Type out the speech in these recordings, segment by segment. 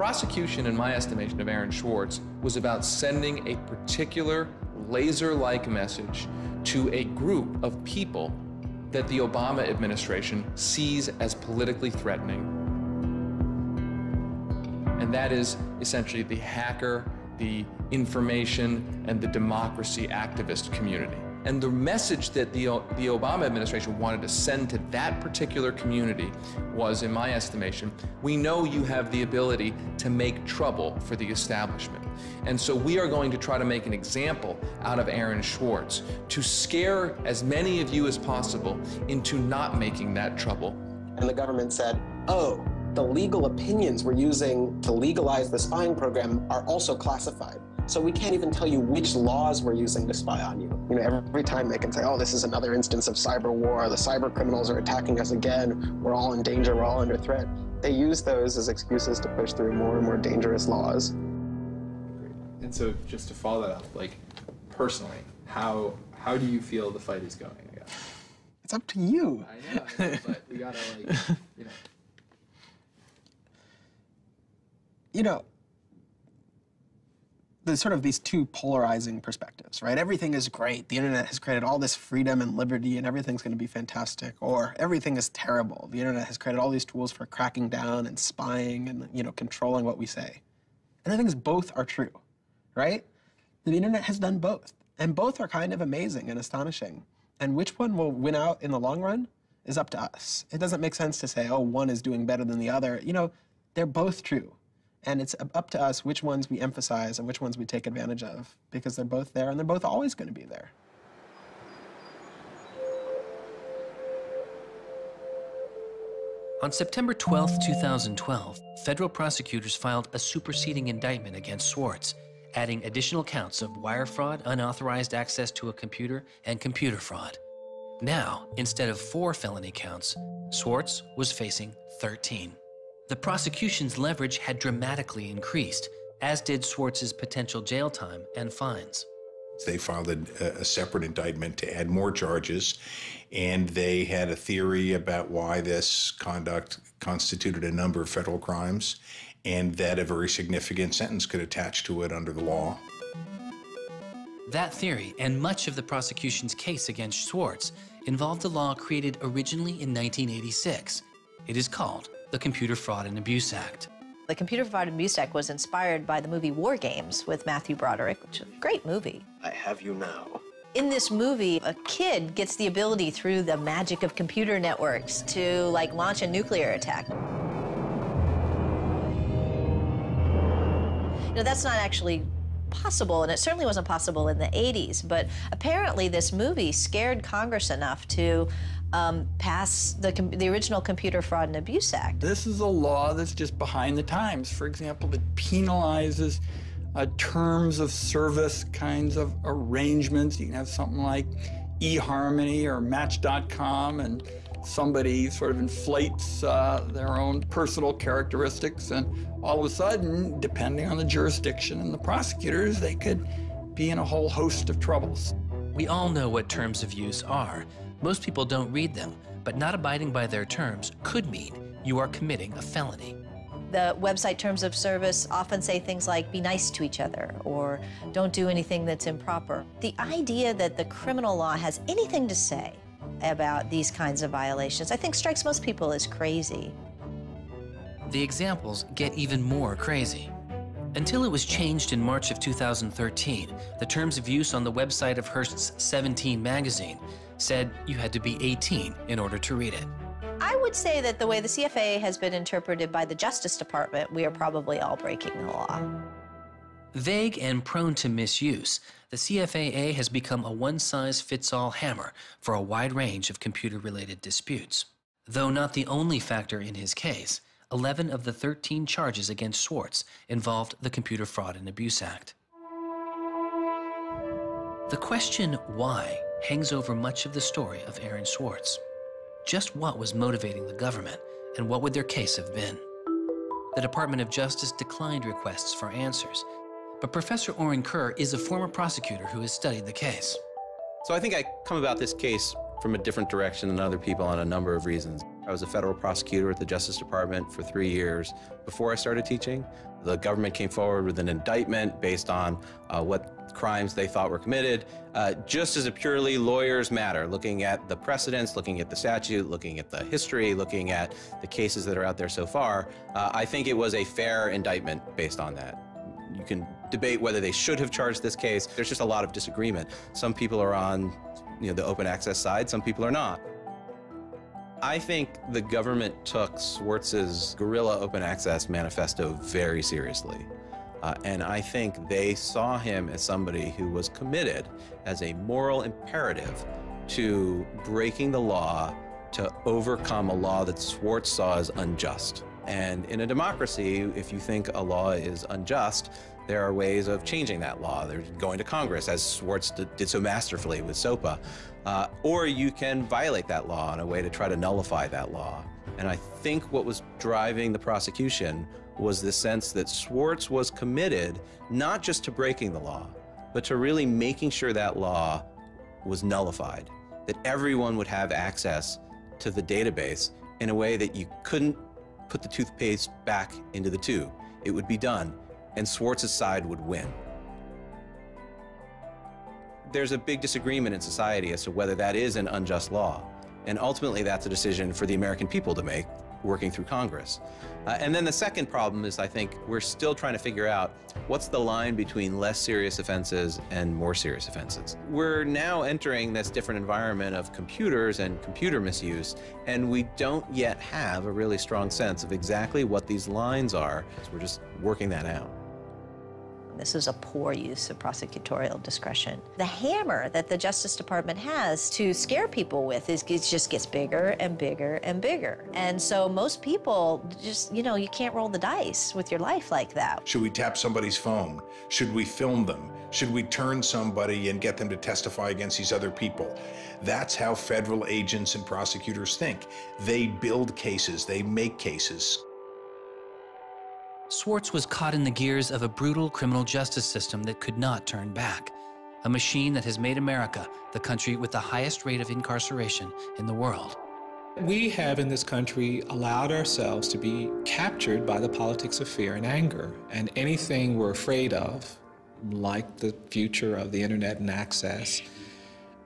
prosecution, in my estimation, of Aaron Swartz was about sending a particular laser-like message to a group of people that the Obama administration sees as politically threatening. And that is essentially the hacker, the information, and the democracy activist community. And the message that the Obama administration wanted to send to that particular community was, in my estimation, we know you have the ability to make trouble for the establishment. And so we are going to try to make an example out of Aaron Swartz to scare as many of you as possible into not making that trouble. And the government said, oh, the legal opinions we're using to legalize the spying program are also classified. So we can't even tell you which laws we're using to spy on you. You know, every time they can say, oh, this is another instance of cyber war, the cyber criminals are attacking us again, we're all in danger, we're all under threat. They use those as excuses to push through more and more dangerous laws. And so just to follow that up, like, personally, how do you feel the fight is going, I guess? It's up to you. I know, but we gotta, like, you know. You know, there's sort of these two polarizing perspectives, right? Everything is great. The internet has created all this freedom and liberty and everything's going to be fantastic. Or everything is terrible. The internet has created all these tools for cracking down and spying and, you know, controlling what we say. And I think both are true, right? The internet has done both. And both are kind of amazing and astonishing. And which one will win out in the long run is up to us. It doesn't make sense to say, oh, one is doing better than the other. You know, they're both true. And it's up to us which ones we emphasize and which ones we take advantage of, because they're both there and they're both always going to be there. On September 12, 2012, federal prosecutors filed a superseding indictment against Swartz, adding additional counts of wire fraud, unauthorized access to a computer, and computer fraud. Now, instead of 4 felony counts, Swartz was facing 13. The prosecution's leverage had dramatically increased, as did Swartz's potential jail time and fines. They filed a separate indictment to add more charges, and they had a theory about why this conduct constituted a number of federal crimes, and that a very significant sentence could attach to it under the law. That theory, and much of the prosecution's case against Swartz, involved a law created originally in 1986. It is called the Computer Fraud and Abuse Act. The Computer Fraud and Abuse Act was inspired by the movie War Games with Matthew Broderick, which is a great movie. I have you now. In this movie, a kid gets the ability through the magic of computer networks to, like, launch a nuclear attack. You know, that's not actually possible, and it certainly wasn't possible in the 80s, but apparently this movie scared Congress enough to pass the original Computer Fraud and Abuse Act. This is a law that's just behind the times. For example, that penalizes terms of service kinds of arrangements. You can have something like eHarmony or Match.com, and somebody sort of inflates their own personal characteristics, and all of a sudden, depending on the jurisdiction and the prosecutors, they could be in a whole host of troubles. We all know what terms of use are. Most people don't read them, but not abiding by their terms could mean you are committing a felony. The website terms of service often say things like, be nice to each other, or don't do anything that's improper. The idea that the criminal law has anything to say about these kinds of violations, I think strikes most people as crazy. The examples get even more crazy. Until it was changed in March of 2013, the terms of use on the website of Hearst's 17 magazine said you had to be 18 in order to read it. I would say that the way the CFA has been interpreted by the Justice Department, we are probably all breaking the law. Vague and prone to misuse, the CFAA has become a one-size-fits-all hammer for a wide range of computer-related disputes. Though not the only factor in his case, 11 of the 13 charges against Swartz involved the Computer Fraud and Abuse Act. The question why hangs over much of the story of Aaron Swartz. Just what was motivating the government, and what would their case have been? The Department of Justice declined requests for answers, but Professor Oren Kerr is a former prosecutor who has studied the case. So I think I come about this case from a different direction than other people on a number of reasons. I was a federal prosecutor at the Justice Department for 3 years before I started teaching. The government came forward with an indictment based on what crimes they thought were committed, just as a purely lawyers matter, looking at the precedents, looking at the statute, looking at the history, looking at the cases that are out there so far. I think it was a fair indictment based on that. You can debate whether they should have charged this case. There's just a lot of disagreement. Some people are on the open access side, some people are not. I think the government took Swartz's guerrilla open access manifesto very seriously. And I think they saw him as somebody who was committed as a moral imperative to breaking the law to overcome a law that Swartz saw as unjust. And in a democracy, if you think a law is unjust, there are ways of changing that law. There's going to Congress, as Swartz did so masterfully with SOPA. Or you can violate that law in a way to try to nullify that law. And I think what was driving the prosecution was the sense that Swartz was committed not just to breaking the law, but to really making sure that law was nullified, that everyone would have access to the database in a way that you couldn't put the toothpaste back into the tube. It would be done, and Swartz's side would win. There's a big disagreement in society as to whether that is an unjust law. And ultimately, that's a decision for the American people to make, working through Congress. And then the second problem is, I think, we're still trying to figure out what's the line between less serious offenses and more serious offenses. We're now entering this different environment of computers and computer misuse, and we don't yet have a really strong sense of exactly what these lines are. We're just working that out. This is a poor use of prosecutorial discretion. The hammer that the Justice Department has to scare people with it just gets bigger and bigger and bigger. And so most people just, you can't roll the dice with your life like that. Should we tap somebody's phone? Should we film them? Should we turn somebody and get them to testify against these other people? That's how federal agents and prosecutors think. They build cases, they make cases. Swartz was caught in the gears of a brutal criminal justice system that could not turn back, a machine that has made America the country with the highest rate of incarceration in the world. We have in this country allowed ourselves to be captured by the politics of fear and anger, and anything we're afraid of, like the future of the internet and access,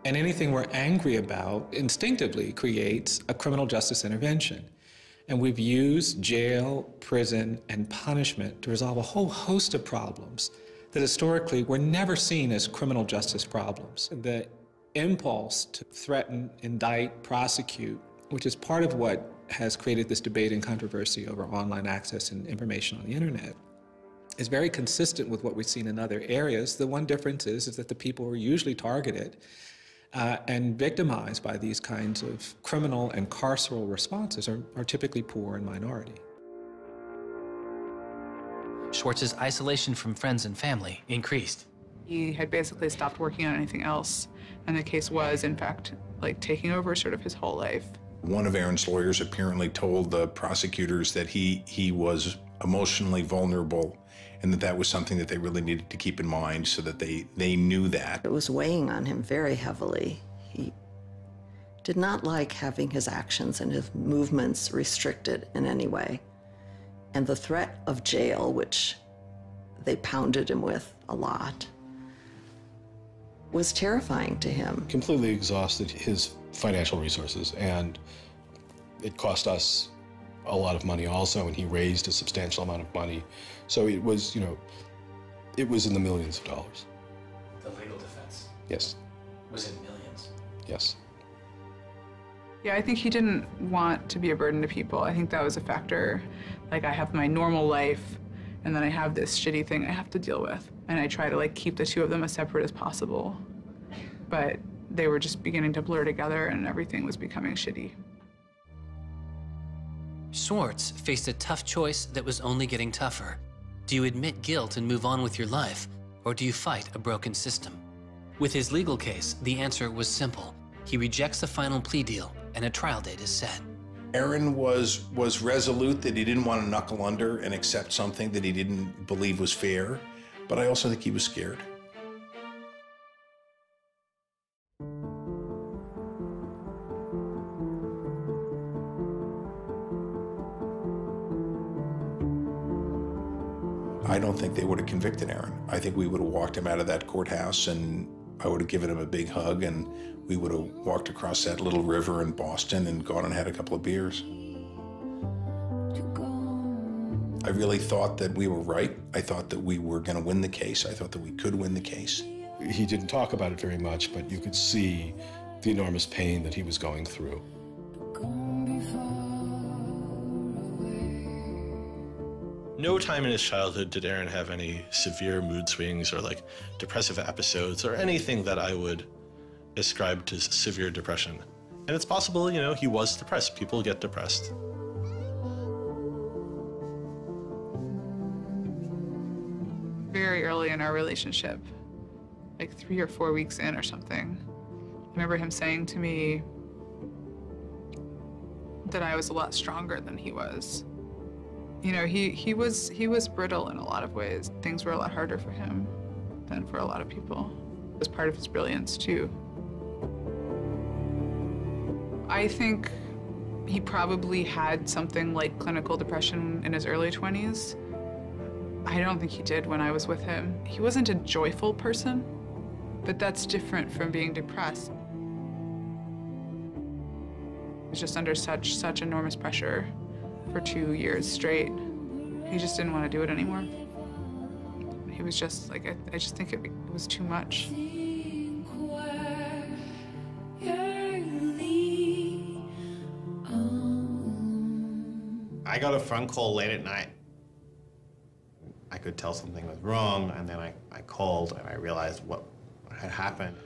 and anything we're angry about instinctively creates a criminal justice intervention. And we've used jail, prison, and punishment to resolve a whole host of problems that historically were never seen as criminal justice problems. The impulse to threaten, indict, prosecute, which is part of what has created this debate and controversy over online access and information on the internet, is very consistent with what we've seen in other areas. The one difference is that the people who are usually targeted and victimized by these kinds of criminal and carceral responses are typically poor and minority. Swartz's isolation from friends and family increased. He had basically stopped working on anything else, and the case was, in fact, taking over sort of his whole life. One of Aaron's lawyers apparently told the prosecutors that he was emotionally vulnerable, and that was something that they really needed to keep in mind so that they knew that. It was weighing on him very heavily. He did not like having his actions and his movements restricted in any way. And the threat of jail, which they pounded him with a lot, was terrifying to him. Completely exhausted his financial resources, and it cost us a lot of money also, and he raised a substantial amount of money. So it was, it was in the millions of dollars. The legal defense? Yes. Was in millions? Yes. Yeah, I think he didn't want to be a burden to people. I think that was a factor. I have my normal life, and then I have this shitty thing I have to deal with. And I try to keep the two of them as separate as possible. But they were just beginning to blur together, and everything was becoming shitty. Swartz faced a tough choice that was only getting tougher. Do you admit guilt and move on with your life, or do you fight a broken system? With his legal case, the answer was simple. He rejects the final plea deal, and a trial date is set. Aaron was resolute that he didn't want to knuckle under and accept something that he didn't believe was fair, but I also think he was scared. I don't think they would have convicted Aaron. I think we would have walked him out of that courthouse, and I would have given him a big hug, and we would have walked across that little river in Boston and gone and had a couple of beers. I really thought that we were right. I thought that we were going to win the case. I thought that we could win the case. He didn't talk about it very much, but you could see the enormous pain that he was going through. No time in his childhood did Aaron have any severe mood swings or like depressive episodes or anything that I would ascribe to severe depression. And it's possible, you know, he was depressed. People get depressed. Very early in our relationship, like 3 or 4 weeks in or something, I remember him saying to me that I was a lot stronger than he was. You know, he was brittle in a lot of ways. Things were a lot harder for him than for a lot of people. It was part of his brilliance, too. I think he probably had something like clinical depression in his early 20s. I don't think he did when I was with him. He wasn't a joyful person, but that's different from being depressed. He was just under such enormous pressure for 2 years straight. He just didn't want to do it anymore. He was just like, I just think it was too much. I got a phone call late at night. I could tell something was wrong, and then I called and I realized what had happened.